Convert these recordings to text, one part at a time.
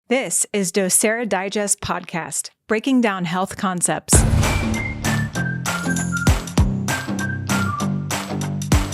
This is Docere Digest Podcast, breaking down health concepts.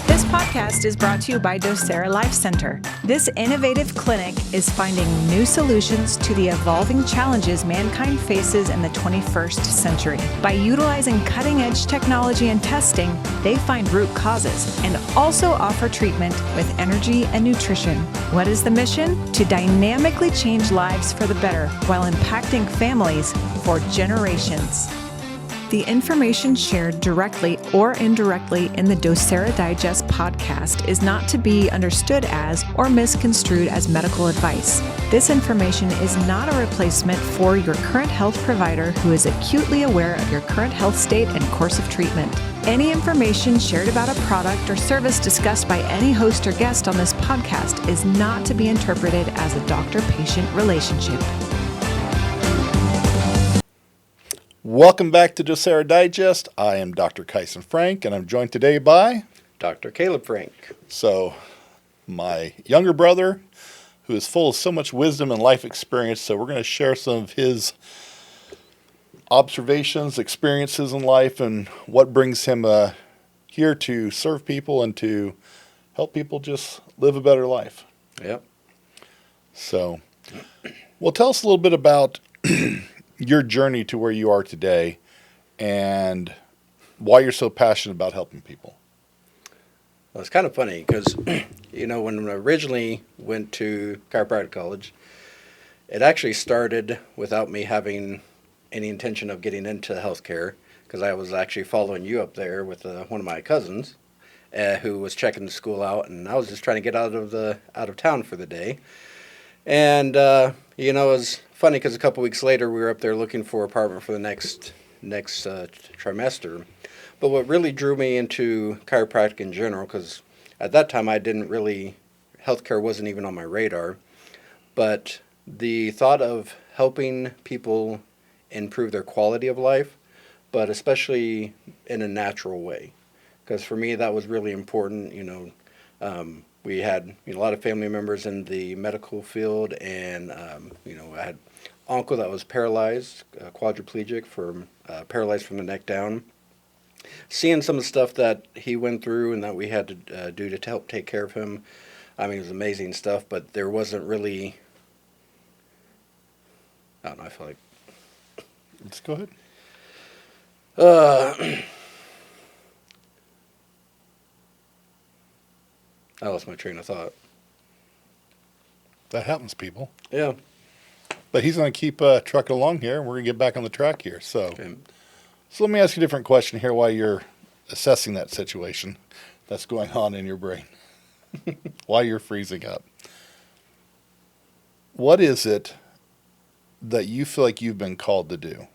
This podcast is brought to you by Docere Life Center. This innovative clinic is finding new solutions to the evolving challenges mankind faces in the 21st century. By utilizing cutting-edge technology and testing, they find root causes and also offer treatment with energy and nutrition. What is the mission? To dynamically change lives for the better while impacting families for generations. The information shared directly or indirectly in the Docere Digest podcast is not to be understood as or misconstrued as medical advice. This information is not a replacement for your current health provider who is acutely aware of your current health state and course of treatment. Any information shared about a product or service discussed by any host or guest on this podcast is not to be interpreted as a doctor-patient relationship. Welcome back to Docere Digest. I am Dr. Kyson Frank, and I'm joined today by Dr. Caleb Frank. So, my younger brother, who is full of so much wisdom and life experience. So we're going to share some of his observations, experiences in life, and what brings him here to serve people and to help people just live a better life. Yep. So, well, tell us a little bit about your journey to where you are today and why you're so passionate about helping people. Well, it's kind of funny because, when I originally went to chiropractic college, it actually started without me having any intention of getting into healthcare, because I was actually following you up there with one of my cousins who was checking the school out, and I was just trying to get out of town for the day. And, it was funny because a couple weeks later we were up there looking for an apartment for the next trimester. But what really drew me into chiropractic in general, because at that time healthcare wasn't even on my radar, but the thought of helping people improve their quality of life, but especially in a natural way. Because for me that was really important. We had a lot of family members in the medical field, and I had uncle that was paralyzed, quadriplegic, paralyzed from the neck down. Seeing some of the stuff that he went through and that we had to do to help take care of him, it was amazing stuff. But there wasn't really, I don't know. I feel like. Let's go ahead. I lost my train of thought. That happens, people. Yeah. But he's going to keep trucking along here, and we're going to get back on the track here. So, Okay. So let me ask you a different question here while you're assessing that situation that's going on in your brain, while you're freezing up. What is it that you feel like you've been called to do?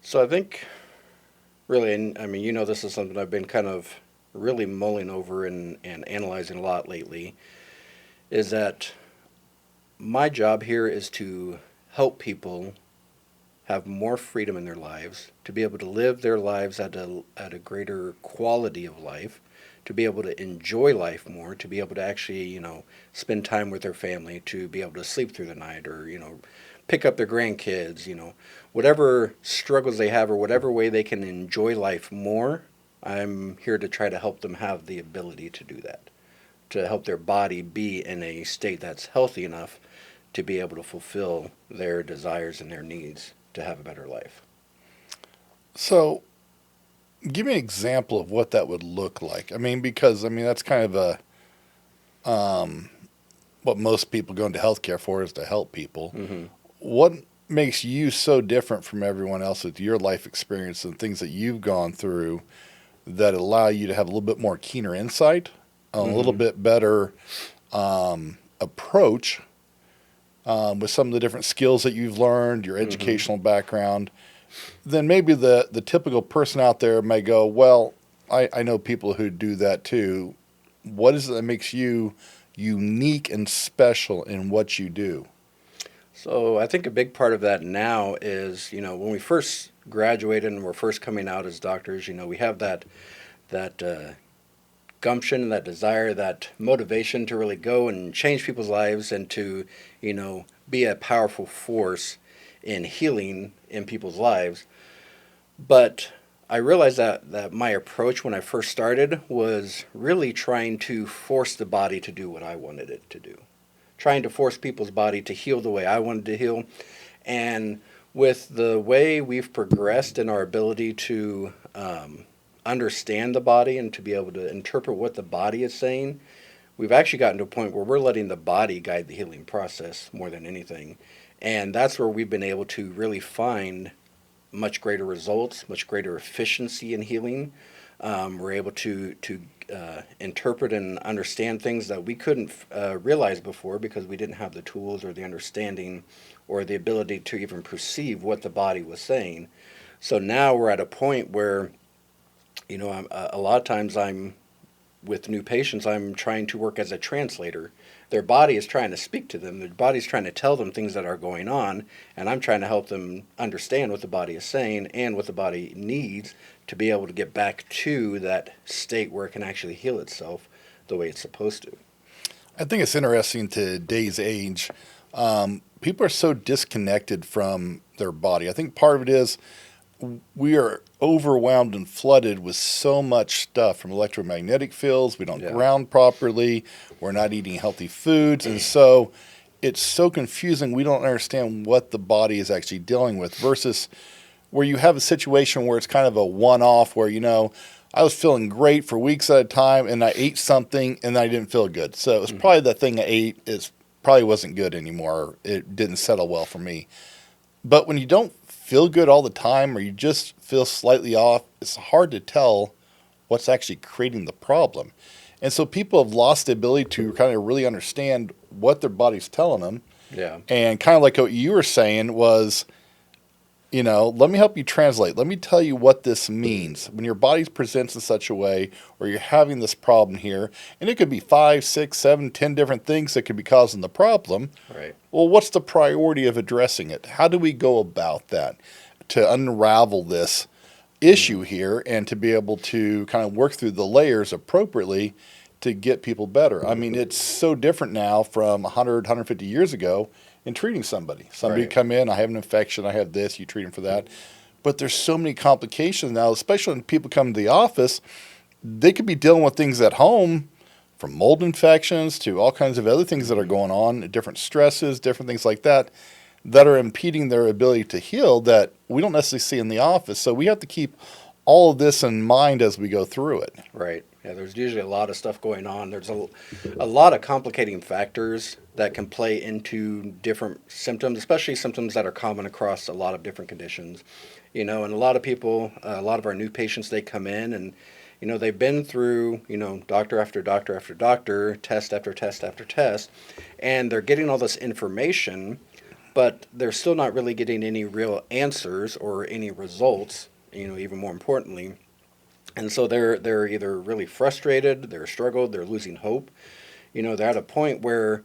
So I think, really, and this is something I've been kind of really mulling over and analyzing a lot lately, is that my job here is to help people have more freedom in their lives, to be able to live their lives at a greater quality of life, to be able to enjoy life more, to be able to actually, spend time with their family, to be able to sleep through the night, or, pick up their grandkids, whatever struggles they have or whatever way they can enjoy life more. I'm here to try to help them have the ability to do that, to help their body be in a state that's healthy enough to be able to fulfill their desires and their needs to have a better life. So, give me an example of what that would look like. Because that's kind of what most people go into healthcare for, is to help people. Mm-hmm. What makes you so different from everyone else with your life experience and things that you've gone through that allow you to have a little bit more keener insight, a little bit better approach with some of the different skills that you've learned, your educational background, then maybe the typical person out there may go, well, I know people who do that too. What is it that makes you unique and special in what you do? So I think a big part of that now is, when we first graduated and we're first coming out as doctors, we have that gumption, that desire, that motivation to really go and change people's lives and to, be a powerful force in healing in people's lives. But I realized that my approach when I first started was really trying to force the body to do what I wanted it to do, trying to force people's body to heal the way I wanted to heal. And with the way we've progressed in our ability to understand the body and to be able to interpret what the body is saying, we've actually gotten to a point where we're letting the body guide the healing process more than anything. And that's where we've been able to really find much greater results, much greater efficiency in healing. We're able to interpret and understand things that we couldn't realize before because we didn't have the tools or the understanding or the ability to even perceive what the body was saying. So now we're at a point where, a lot of times with new patients, I'm trying to work as a translator. Their body is trying to speak to them. Their body's trying to tell them things that are going on, and I'm trying to help them understand what the body is saying and what the body needs to be able to get back to that state where it can actually heal itself the way it's supposed to. I think it's interesting today's age. People are so disconnected from their body. I think part of it is we are overwhelmed and flooded with so much stuff from electromagnetic fields. We don't ground properly. We're not eating healthy foods. And so it's so confusing. We don't understand what the body is actually dealing with versus where you have a situation where it's kind of a one-off where, I was feeling great for weeks at a time and I ate something and I didn't feel good. So it was probably the thing I ate probably wasn't good anymore. It didn't settle well for me. But when you don't feel good all the time or you just feel slightly off, it's hard to tell what's actually creating the problem. And so people have lost the ability to kind of really understand what their body's telling them. Yeah. And kind of like what you were saying was, let me help you translate. Let me tell you what this means. When your body presents in such a way or you're having this problem here, and it could be 5, 6, 7, 10 different things that could be causing the problem. Right. Well, what's the priority of addressing it? How do we go about that to unravel this issue here and to be able to kind of work through the layers appropriately to get people better? I mean, it's so different now from 100, 150 years ago in treating somebody. Somebody Right. come in, I have an infection, I have this, you treat them for that. But there's so many complications now, especially when people come to the office. They could be dealing with things at home, from mold infections to all kinds of other things that are going on, different stresses, different things like that are impeding their ability to heal that we don't necessarily see in the office. So we have to keep all of this in mind as we go through it. Right. Yeah, there's usually a lot of stuff going on. There's a lot of complicating factors that can play into different symptoms, especially symptoms that are common across a lot of different conditions. And a lot of people, a lot of our new patients, they come in and, they've been through, doctor after doctor after doctor, test after test after test, and they're getting all this information, but they're still not really getting any real answers or any results, even more importantly. And so they're either really frustrated, they're struggled, they're losing hope. They're at a point where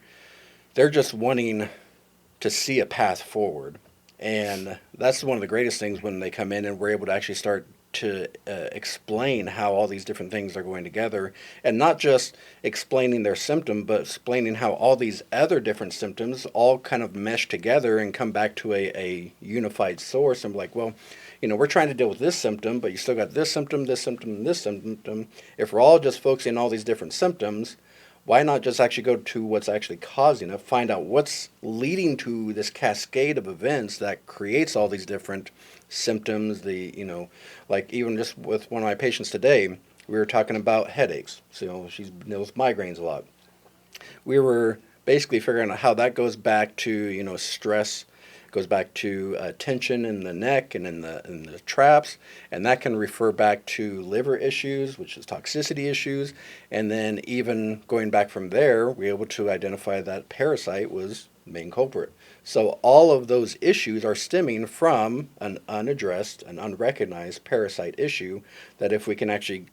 they're just wanting to see a path forward. And that's one of the greatest things when they come in and we're able to actually start to explain how all these different things are going together, and not just explaining their symptom, but explaining how all these other different symptoms all kind of mesh together and come back to a unified source. And like, well, we're trying to deal with this symptom, but you still got this symptom, this symptom, and this symptom. If we're all just focusing on all these different symptoms, why not just actually go to what's actually causing it, find out what's leading to this cascade of events that creates all these different symptoms, like even just with one of my patients today, we were talking about headaches. So she's deals with migraines a lot. We were basically figuring out how that goes back to, stress, goes back to tension in the neck and in the traps, and that can refer back to liver issues, which is toxicity issues, and then even going back from there, we were able to identify that parasite was the main culprit. So all of those issues are stemming from an unaddressed, an unrecognized parasite issue that if we can actually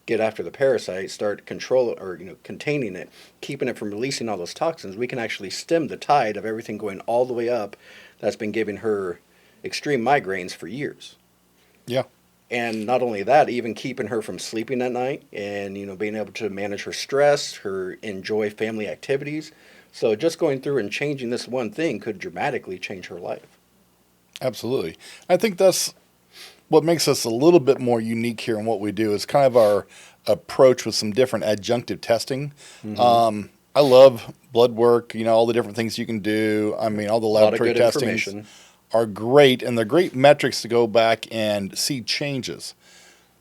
get after the parasite, start control or containing it, keeping it from releasing all those toxins, we can actually stem the tide of everything going all the way up that's been giving her extreme migraines for years. Yeah. And not only that, even keeping her from sleeping at night and, being able to manage her stress, her enjoy family activities. So just going through and changing this one thing could dramatically change her life. Absolutely. I think that's what makes us a little bit more unique here in what we do is kind of our approach with some different adjunctive testing. I love blood work, all the different things you can do. I mean, all the laboratory testings are great, and they're great metrics to go back and see changes.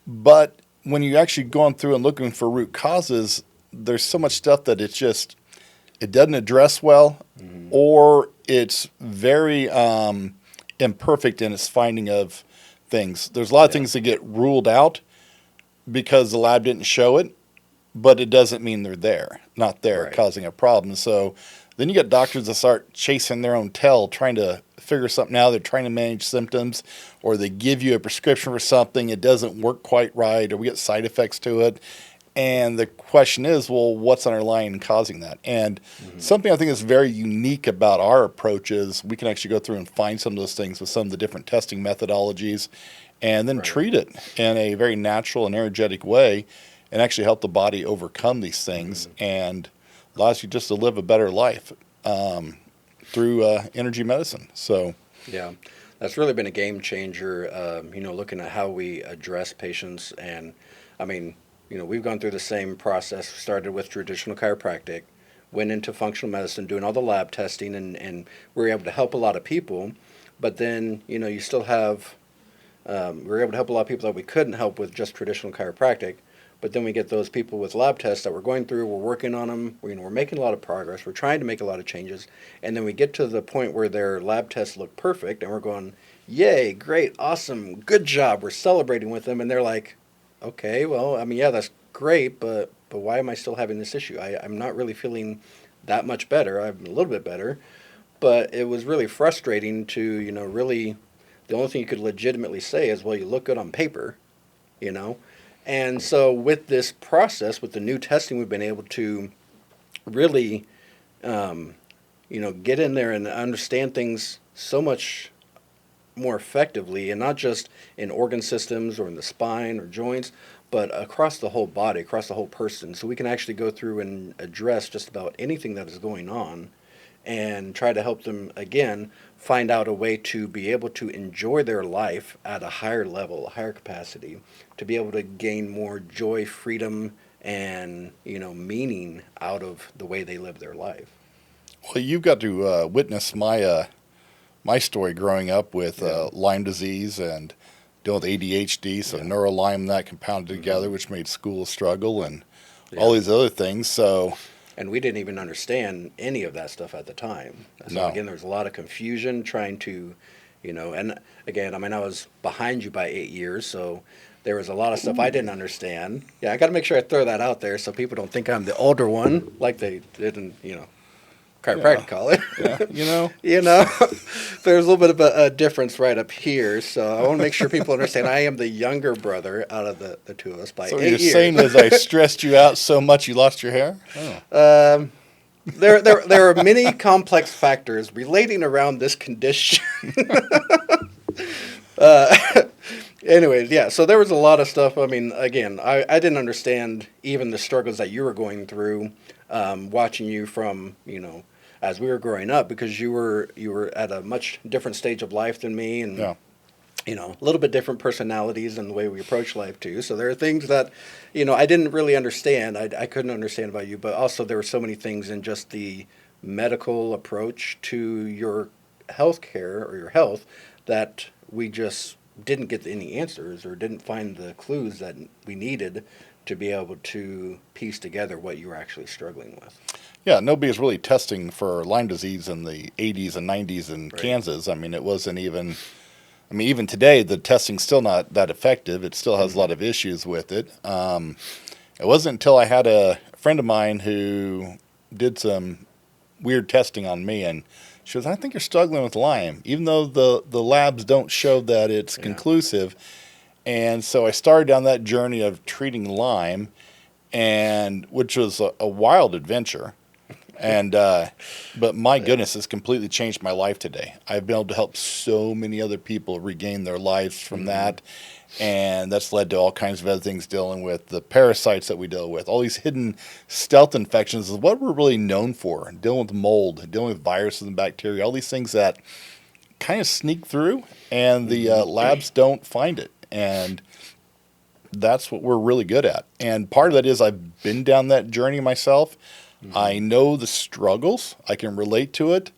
But when you're actually going through and looking for root causes, there's so much stuff that it doesn't address well, or it's very imperfect in its finding of things. There's a lot of things that get ruled out because the lab didn't show it, but it doesn't mean they're not there, Right. causing a problem. So then you get doctors that start chasing their own tail, trying to figure something out. They're trying to manage symptoms, or they give you a prescription for something. It doesn't work quite right, or we get side effects to it. And the question is, well, what's underlying and causing that? And something I think is very unique about our approach is we can actually go through and find some of those things with some of the different testing methodologies and then treat it in a very natural and energetic way and actually help the body overcome these things and allows you just to live a better life through energy medicine. So, Yeah, that's really been a game changer, looking at how we address patients. And I mean, we've gone through the same process, started with traditional chiropractic, went into functional medicine, doing all the lab testing, and we were able to help a lot of people. But then, you still have, we were able to help a lot of people that we couldn't help with just traditional chiropractic. But then we get those people with lab tests that we're going through, we're working on them, we're making a lot of progress, we're trying to make a lot of changes, and then we get to the point where their lab tests look perfect, and we're going, yay, great, awesome, good job, we're celebrating with them, and they're like, okay, well, I mean, yeah, that's great, but why am I still having this issue? I'm not really feeling that much better. I'm a little bit better, but it was really frustrating to, really, the only thing you could legitimately say is, well, you look good on paper, And so with this process, with the new testing, we've been able to really, get in there and understand things so much more effectively, and not just in organ systems or in the spine or joints, but across the whole body, across the whole person. So we can actually go through and address just about anything that is going on and try to help them, again, find out a way to be able to enjoy their life at a higher level, a higher capacity, to be able to gain more joy, freedom, and, meaning out of the way they live their life. well, you've got to witness my story growing up with Lyme disease and dealing with ADHD, so neuro-Lyme and that compounded together, which made school a struggle and all these other things. So, and we didn't even understand any of that stuff at the time. So No. again, there was a lot of confusion trying to, and again, I mean, I was behind you by 8 years, so there was a lot of stuff I didn't understand. Yeah, I got to make sure I throw that out there so people don't think I'm the older one, like they didn't, chiropractic call it. There's a little bit of a difference right up here, so I want to make sure people understand I am the younger brother out of the two of us by so 8 you're years. saying as I stressed you out so much you lost your hair? Oh. There are many complex factors relating around this condition. Anyways, yeah, so there was a lot of stuff. I mean, again, I didn't understand even the struggles that you were going through, watching you from, as we were growing up, because you were at a much different stage of life than me, and a little bit different personalities and the way we approach life too. So there are things that, I didn't really understand. I couldn't understand about you, but also there were so many things in just the medical approach to your health care or your health that we just didn't get any answers or didn't find the clues that we needed to be able to piece together what you were actually struggling with. Yeah, nobody was really testing for Lyme disease in the 80s and 90s in Kansas. I mean, it wasn't even... I mean, even today, the testing's still not that effective. It still has a lot of issues with it. It wasn't until I had a friend of mine who did some weird testing on me, and she goes, I think you're struggling with Lyme, even though the labs don't show that it's conclusive. And so I started down that journey of treating Lyme, and which was a wild adventure. And but my goodness, it's completely changed my life today. I've been able to help so many other people regain their lives from that, and that's led to all kinds of other things, dealing with the parasites that we deal with. All these hidden stealth infections is what we're really known for. Dealing with mold, dealing with viruses and bacteria, all these things that kind of sneak through, and the labs don't find it. And that's what we're really good at. And part of that is I've been down that journey myself. I know the struggles. I can relate to it.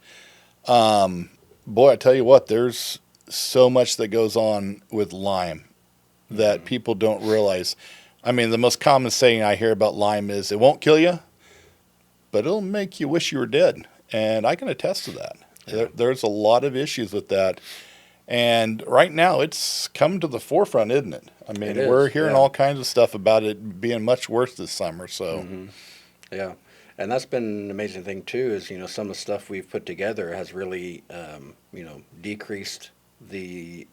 Boy, I tell you what, there's so much that goes on with Lyme that people don't realize. I mean, the most common saying I hear about Lyme is, it won't kill you, but it'll make you wish you were dead. And I can attest to that. There's a lot of issues with that. And right now, it's come to the forefront, isn't it? I mean, we're hearing all kinds of stuff about it being much worse this summer. So, Yeah. And that's been an amazing thing too, is, some of the stuff we've put together has really, decreased the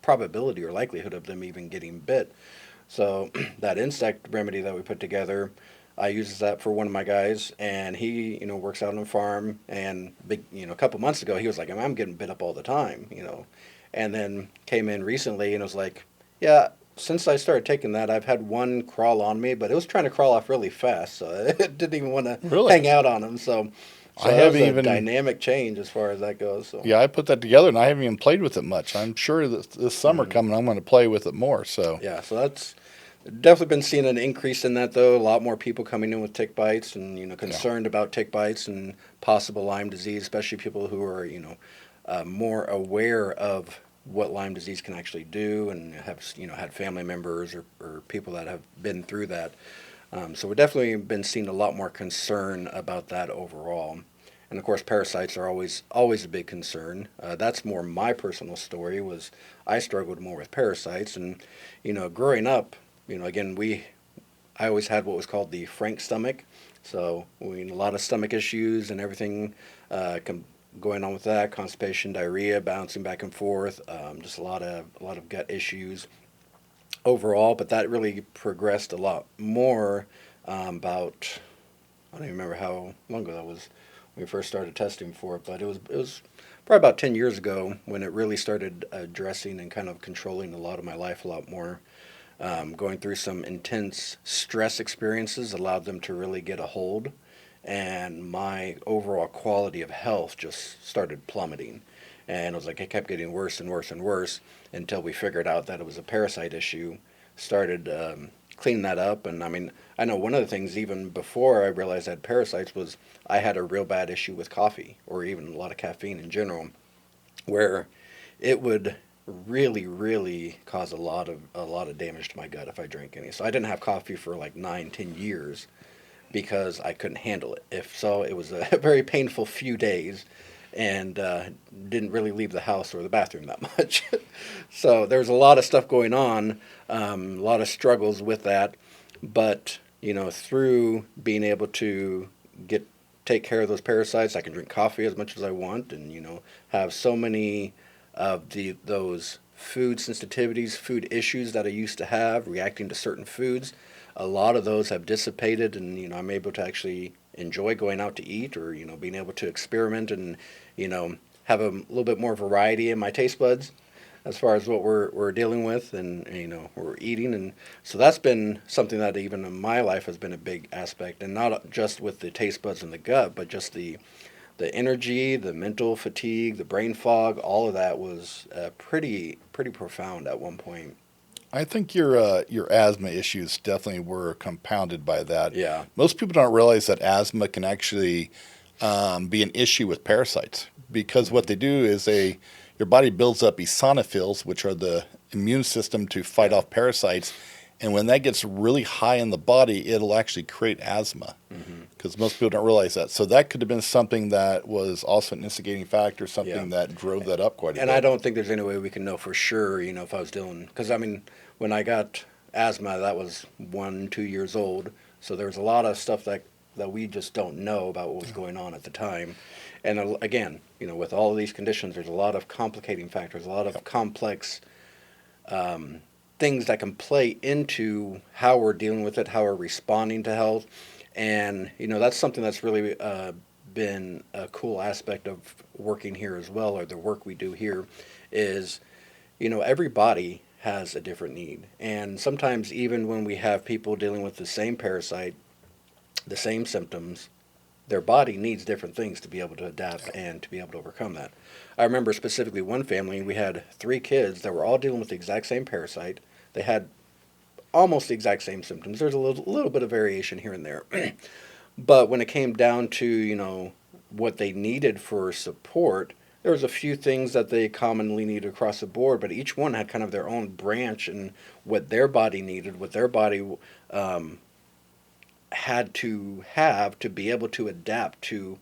probability or likelihood of them even getting bit. So that insect remedy that we put together, I use that for one of my guys, and he, works out on a farm, and a couple months ago, he was like, I'm getting bit up all the time, and then came in recently and was like, yeah, since I started taking that, I've had one crawl on me, but it was trying to crawl off really fast, so it didn't even want to hang out on him. So I haven't even dynamic change as far as that goes. So. Yeah, I put that together, and I haven't even played with it much. I'm sure that this summer coming, I'm going to play with it more. So yeah, so that's definitely been seeing an increase in that, though. A lot more people coming in with tick bites, and concerned about tick bites and possible Lyme disease, especially people who are more aware of what Lyme disease can actually do, and have had family members or people that have been through that. So we've definitely been seeing a lot more concern about that overall. And of course, parasites are always a big concern. That's more my personal story. Was I struggled more with parasites, and growing up, again, I always had what was called the Frank stomach. So a lot of stomach issues and everything going on with that, constipation, diarrhea, bouncing back and forth, just a lot of gut issues overall. But that really progressed a lot more about, I don't even remember how long ago that was when we first started testing for it, but it was probably about 10 years ago when it really started addressing and kind of controlling a lot of my life a lot more. Going through some intense stress experiences allowed them to really get a hold, and my overall quality of health just started plummeting. And it was like it kept getting worse and worse and worse until we figured out that it was a parasite issue, started cleaning that up. And I mean, I know one of the things even before I realized I had parasites was I had a real bad issue with coffee, or even a lot of caffeine in general, where it would really, really cause a lot of damage to my gut if I drank any. So I didn't have coffee for like 9-10 years because I couldn't handle it. If so, it was a very painful few days, and didn't really leave the house or the bathroom that much. So there was a lot of stuff going on, a lot of struggles with that. But through being able to take care of those parasites, I can drink coffee as much as I want, and have so many of those food sensitivities, food issues that I used to have, reacting to certain foods. A lot of those have dissipated, and I'm able to actually enjoy going out to eat, or being able to experiment and have a little bit more variety in my taste buds as far as what we're dealing with, and we're eating. And so that's been something that even in my life has been a big aspect, and not just with the taste buds in the gut, but just the energy, the mental fatigue, the brain fog. All of that was pretty profound at one point. I think your asthma issues definitely were compounded by that. Yeah. Most people don't realize that asthma can actually be an issue with parasites, because what they do is your body builds up eosinophils, which are the immune system to fight off parasites. And when that gets really high in the body, it'll actually create asthma, because most people don't realize that. So that could have been something that was also an instigating factor, something that drove that up quite a bit. And I don't think there's any way we can know for sure, if I was dealing, because I mean, when I got asthma, that was 1-2 years old. So there was a lot of stuff that we just don't know about what was going on at the time. And again, with all of these conditions, there's a lot of complicating factors, a lot of complex things that can play into how we're dealing with it, how we're responding to health. And, that's something that's really been a cool aspect of working here as well, or the work we do here is, every body has a different need. And sometimes even when we have people dealing with the same parasite, the same symptoms, their body needs different things to be able to adapt and to be able to overcome that. I remember specifically one family, we had 3 kids that were all dealing with the exact same parasite. They had almost the exact same symptoms. There's a little bit of variation here and there. But when it came down to, what they needed for support, there was a few things that they commonly needed across the board, but each one had kind of their own branch and what their body needed, what their body had to have to be able to adapt to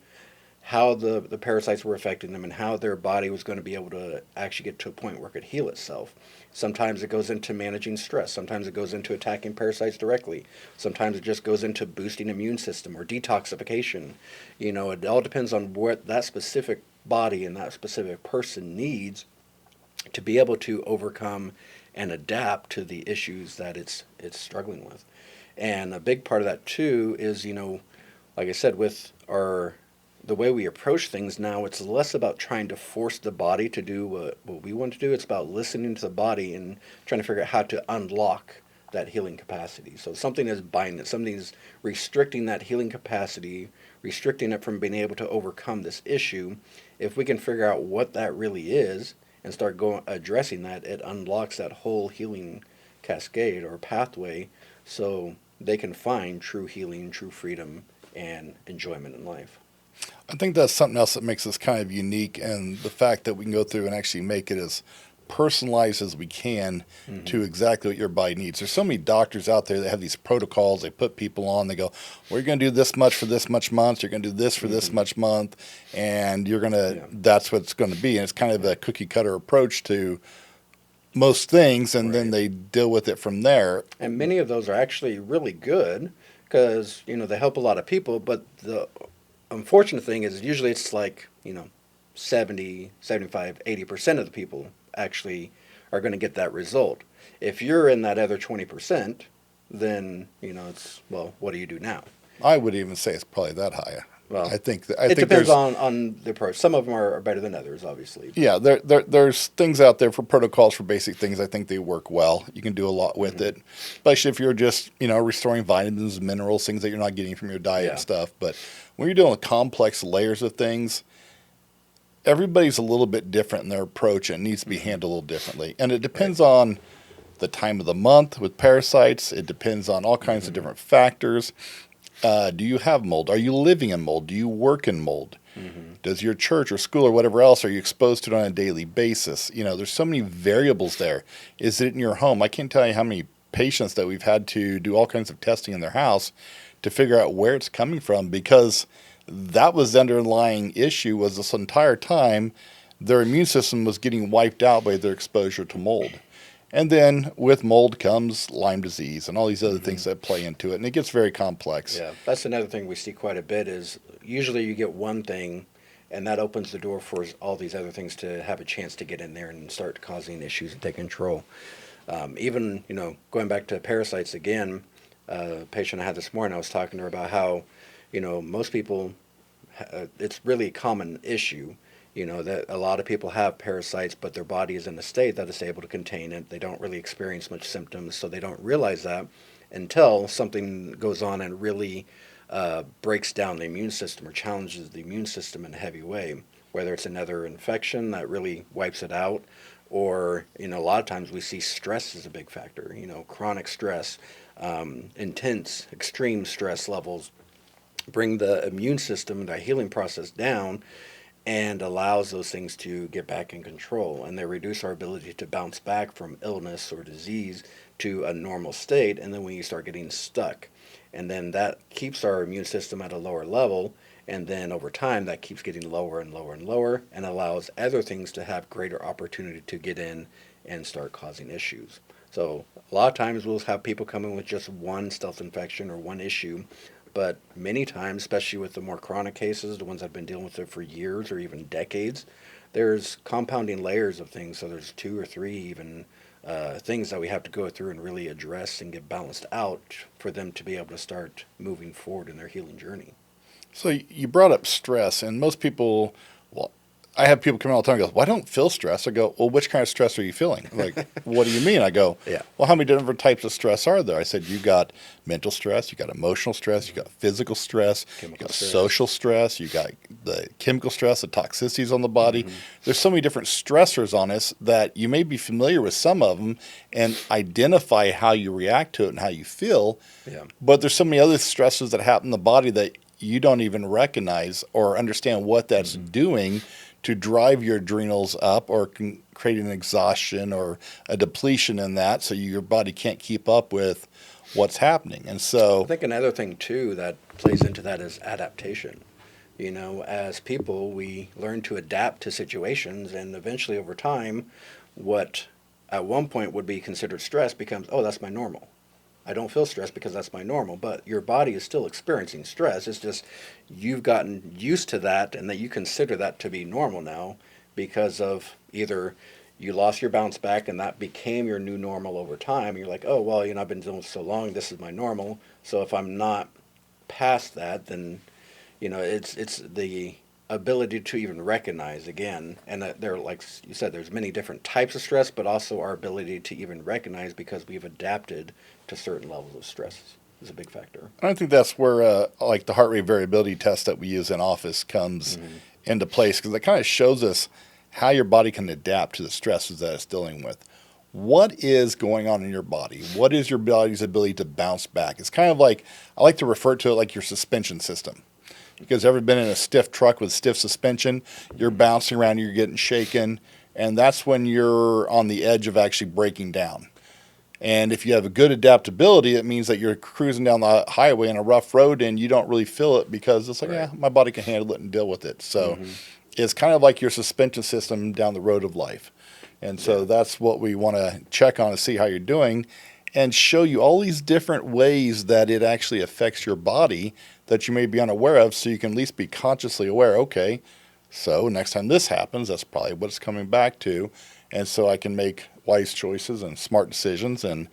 how the parasites were affecting them and how their body was going to be able to actually get to a point where it could heal itself. Sometimes it goes into managing stress. Sometimes it goes into attacking parasites directly. Sometimes it just goes into boosting immune system or detoxification. It all depends on what that specific body and that specific person needs to be able to overcome and adapt to the issues that it's struggling with. And a big part of that too is, like I said, with the way we approach things now, it's less about trying to force the body to do what we want to do. It's about listening to the body and trying to figure out how to unlock that healing capacity. So something is binding it, something is restricting that healing capacity, restricting it from being able to overcome this issue. If we can figure out what that really is and start addressing that, it unlocks that whole healing cascade or pathway so they can find true healing, true freedom, and enjoyment in life. I think that's something else that makes us kind of unique, and the fact that we can go through and actually make it as personalized as we can to exactly what your body needs. There's so many doctors out there that have these protocols they put people on. They go, well, you're going to do this much for this much month. You're going to do this for this much month. And you're going to, that's what it's going to be. And it's kind of a cookie cutter approach to most things. And then they deal with it from there. And many of those are actually really good because, they help a lot of people. But the unfortunate thing is usually it's like, 70, 75, 80% of the people actually are going to get that result. If you're in that other 20%, then, it's, well, what do you do now? I would even say it's probably that high. Well, I think it depends on the approach. Some of them are better than others, obviously. Yeah, there's things out there for protocols for basic things. I think they work well. You can do a lot with it, especially if you're just, restoring vitamins, minerals, things that you're not getting from your diet and stuff. But when you're dealing with complex layers of things, everybody's a little bit different in their approach and it needs to be handled a little differently. And it depends on the time of the month with parasites. It depends on all kinds of different factors. Do you have mold? Are you living in mold? Do you work in mold? Does your church or school or whatever else, are you exposed to it on a daily basis? There's so many variables there. Is it in your home? I can't tell you how many patients that we've had to do all kinds of testing in their house to figure out where it's coming from, because that was the underlying issue. Was this entire time their immune system was getting wiped out by their exposure to mold. And then with mold comes Lyme disease and all these other things that play into it, and it gets very complex. Yeah, that's another thing we see quite a bit is usually you get one thing and that opens the door for all these other things to have a chance to get in there and start causing issues and take control. Even, going back to parasites again, a patient I had this morning, I was talking to her about how, most people, it's really a common issue, that a lot of people have parasites, but their body is in a state that is able to contain it. They don't really experience much symptoms, so they don't realize that until something goes on and really breaks down the immune system or challenges the immune system in a heavy way, whether it's another infection that really wipes it out, or, a lot of times we see stress as a big factor, chronic stress, intense, extreme stress levels bring the immune system and the healing process down and allows those things to get back in control. And they reduce our ability to bounce back from illness or disease to a normal state. And then when you start getting stuck, and then that keeps our immune system at a lower level. And then over time, that keeps getting lower and lower and lower and allows other things to have greater opportunity to get in and start causing issues. So a lot of times we'll have people come in with just one stealth infection or one issue. But many times, especially with the more chronic cases, the ones I've been dealing with it for years or even decades, there's compounding layers of things. So there's 2 or 3 even things that we have to go through and really address and get balanced out for them to be able to start moving forward in their healing journey. So you brought up stress, and most people, well, I have people come in all the time and go, well, I don't feel stress. I go, well, which kind of stress are you feeling? Like, what do you mean? I go, Yeah. well, how many different types of stress are there? I said, you got mental stress, you got emotional stress, you got physical stress, you Chemical got stress. social stress, you got the chemical stress, the toxicities on the body. Mm-hmm. There's so many different stressors on us that you may be familiar with some of them and identify how you react to it and how you feel. Yeah. But there's so many other stresses that happen in the body that you don't even recognize or understand what that's doing to drive your adrenals up or can create an exhaustion or a depletion in that, so your body can't keep up with what's happening. And I so think another thing too that plays into that is adaptation. You know, as people, we learn to adapt to situations, and eventually over time, what at one point would be considered stress becomes, oh, that's my normal. I don't feel stressed because that's my normal, but your body is still experiencing stress. It's just you've gotten used to that and that you consider that to be normal now because of either you lost your bounce back and that became your new normal over time. You're like, oh, well, I've been doing it so long, this is my normal. So if I'm not past that, then, it's the ability to even recognize again, and there, like you said, there's many different types of stress, but also our ability to even recognize because we've adapted to certain levels of stress is a big factor. I think that's where like the heart rate variability test that we use in office comes into place, because it kind of shows us how your body can adapt to the stresses that it's dealing with. What is going on in your body? What is your body's ability to bounce back? It's kind of like, I like to refer to it like your suspension system. Because ever been in a stiff truck with stiff suspension, you're bouncing around, you're getting shaken, and that's when you're on the edge of actually breaking down. And if you have a good adaptability, it means that you're cruising down the highway on a rough road and you don't really feel it because it's like, Right. yeah, my body can handle it and deal with it. So it's kind of like your suspension system down the road of life. And so that's what we want to check on to see how you're doing and show you all these different ways that it actually affects your body that you may be unaware of, so you can at least be consciously aware, okay, so next time this happens, that's probably what it's coming back to. And so I can make wise choices and smart decisions and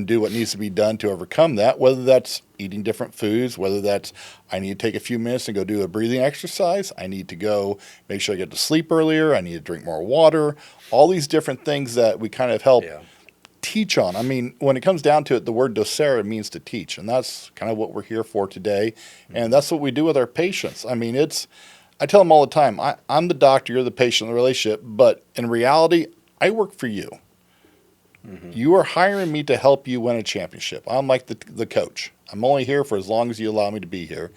do what needs to be done to overcome that, whether that's eating different foods, whether that's I need to take a few minutes and go do a breathing exercise, I need to go make sure I get to sleep earlier, I need to drink more water, all these different things that we kind of help teach on. I mean, when it comes down to it, the word docere means to teach, and that's kind of what we're here for today, and that's what we do with our patients. I mean, I tell them all the time, I'm the doctor, you're the patient in the relationship, but in reality, I work for you. You are hiring me to help you win a championship. I'm like the coach. I'm only here for as long as you allow me to be here.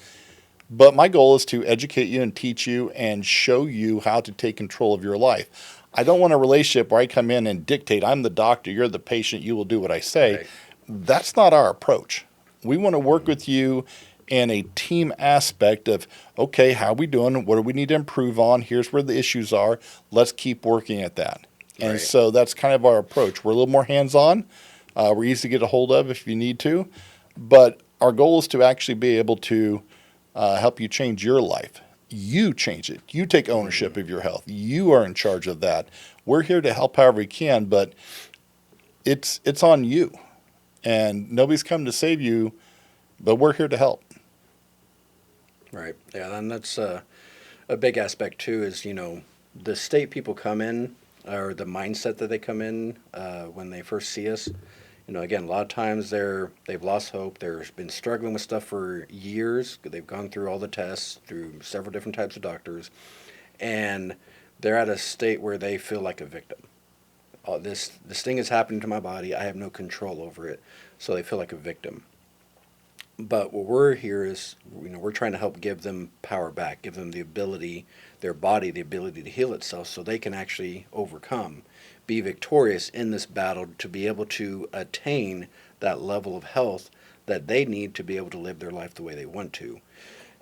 But my goal is to educate you and teach you and show you how to take control of your life. I don't want a relationship where I come in and dictate, I'm the doctor, you're the patient, you will do what I say. Right. That's not our approach. We want to work with you in a team aspect of, okay, how are we doing? What do we need to improve on? Here's where the issues are. Let's keep working at that. And Right. so that's kind of our approach. We're a little more hands-on. We're easy to get a hold of if you need to. But our goal is to actually be able to help you change your life. You change it. You take ownership of your health. You are in charge of that. We're here to help however we can, but it's on you. And nobody's come to save you, but we're here to help. Right. Yeah, and that's a big aspect too. Is the state people come in, or the mindset that they come in when they first see us. Again, a lot of times they've lost hope. They've been struggling with stuff for years. They've gone through all the tests, through several different types of doctors, and they're at a state where they feel like a victim. This thing is happening to my body. I have no control over it, so they feel like a victim. But what we're here is, we're trying to help give them power back, give them the ability, their body, the ability to heal itself, so they can actually overcome, be victorious in this battle to be able to attain that level of health that they need to be able to live their life the way they want to.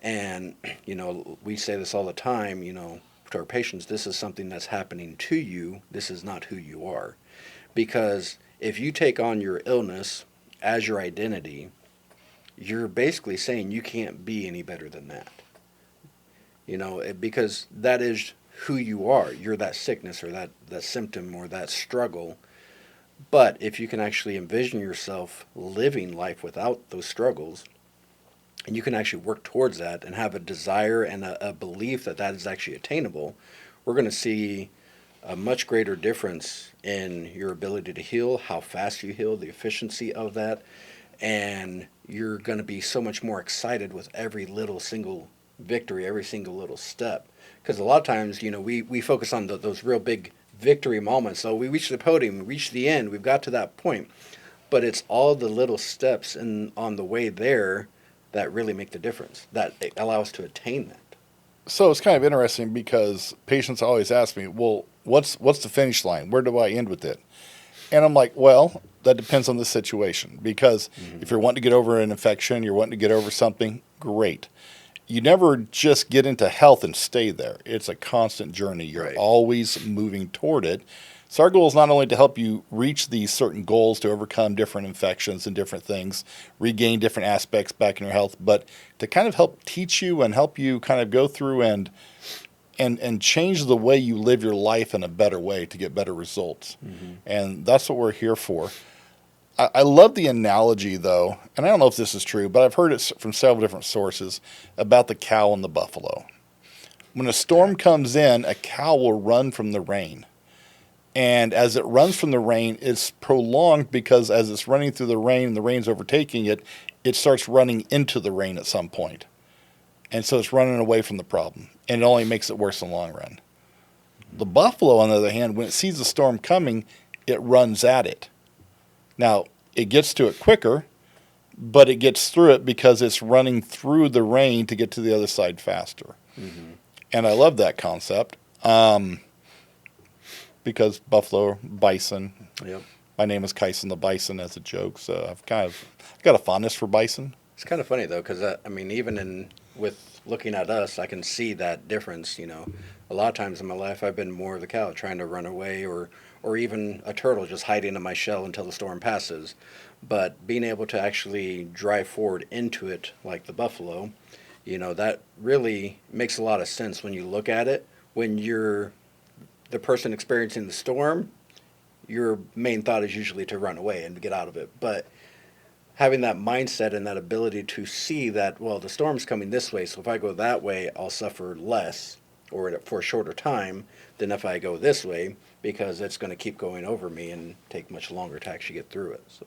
And, we say this all the time, to our patients, this is something that's happening to you. This is not who you are. Because if you take on your illness as your identity, you're basically saying you can't be any better than that. Because that is who you are. You're that sickness or that symptom or that struggle. But if you can actually envision yourself living life without those struggles, and you can actually work towards that and have a desire and a belief that that is actually attainable, we're going to see a much greater difference in your ability to heal, how fast you heal, the efficiency of that, and you're going to be so much more excited with every little single victory, every single little step. Because a lot of times, we focus on those real big victory moments. So we reached the podium, we reached the end, we've got to that point. But it's all the little steps on the way there that really make the difference, that allow us to attain that. So it's kind of interesting because patients always ask me, well, what's the finish line? Where do I end with it? And I'm like, well, that depends on the situation. Because if you're wanting to get over an infection, you're wanting to get over something, great. You never just get into health and stay there. It's a constant journey. You're always moving toward it. So our goal is not only to help you reach these certain goals to overcome different infections and different things, regain different aspects back in your health, but to kind of help teach you and help you kind of go through and change the way you live your life in a better way to get better results. And that's what we're here for. I love the analogy, though, and I don't know if this is true, but I've heard it from several different sources about the cow and the buffalo. When a storm comes in, a cow will run from the rain. And as it runs from the rain, it's prolonged because as it's running through the rain and the rain's overtaking it, it starts running into the rain at some point. And so it's running away from the problem. And it only makes it worse in the long run. The buffalo, on the other hand, when it sees the storm coming, it runs at it. Now, it gets to it quicker, but it gets through it because it's running through the rain to get to the other side faster. And I love that concept. Because buffalo, bison. Yep. My name is Kyson the Bison as a joke, so I've got a fondness for bison. It's kind of funny though, because even with looking at us, I can see that difference. A lot of times in my life, I've been more of the cow, trying to run away, or even a turtle just hiding in my shell until the storm passes. But being able to actually drive forward into it, like the buffalo, that really makes a lot of sense when you look at it. When you're the person experiencing the storm, your main thought is usually to run away and get out of it. But having that mindset and that ability to see that, well, the storm's coming this way, so if I go that way, I'll suffer less or for a shorter time than if I go this way, because it's going to keep going over me and take much longer to actually get through it. So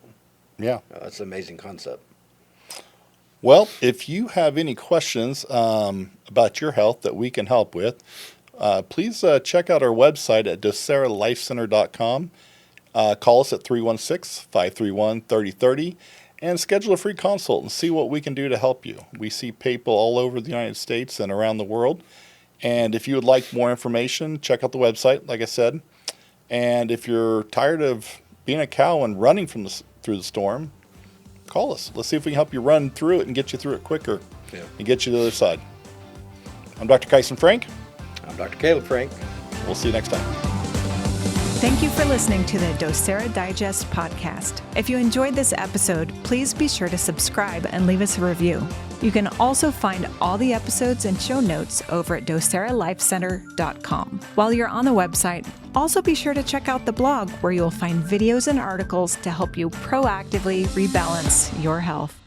yeah, that's an amazing concept. Well, if you have any questions about your health that we can help with, please check out our website at docerelifecenter.com. Call us at 316-531-3030 and schedule a free consult and see what we can do to help you. We see people all over the United States and around the world. And if you would like more information, check out the website, like I said. And if you're tired of being a cow and running through the storm, call us. Let's see if we can help you run through it and get you through it quicker and get you to the other side. I'm Dr. Kyson Frank. I'm Dr. Caleb Frank. We'll see you next time. Thank you for listening to the Docere Digest podcast. If you enjoyed this episode, please be sure to subscribe and leave us a review. You can also find all the episodes and show notes over at docerelifecenter.com. While you're on the website, also be sure to check out the blog where you'll find videos and articles to help you proactively rebalance your health.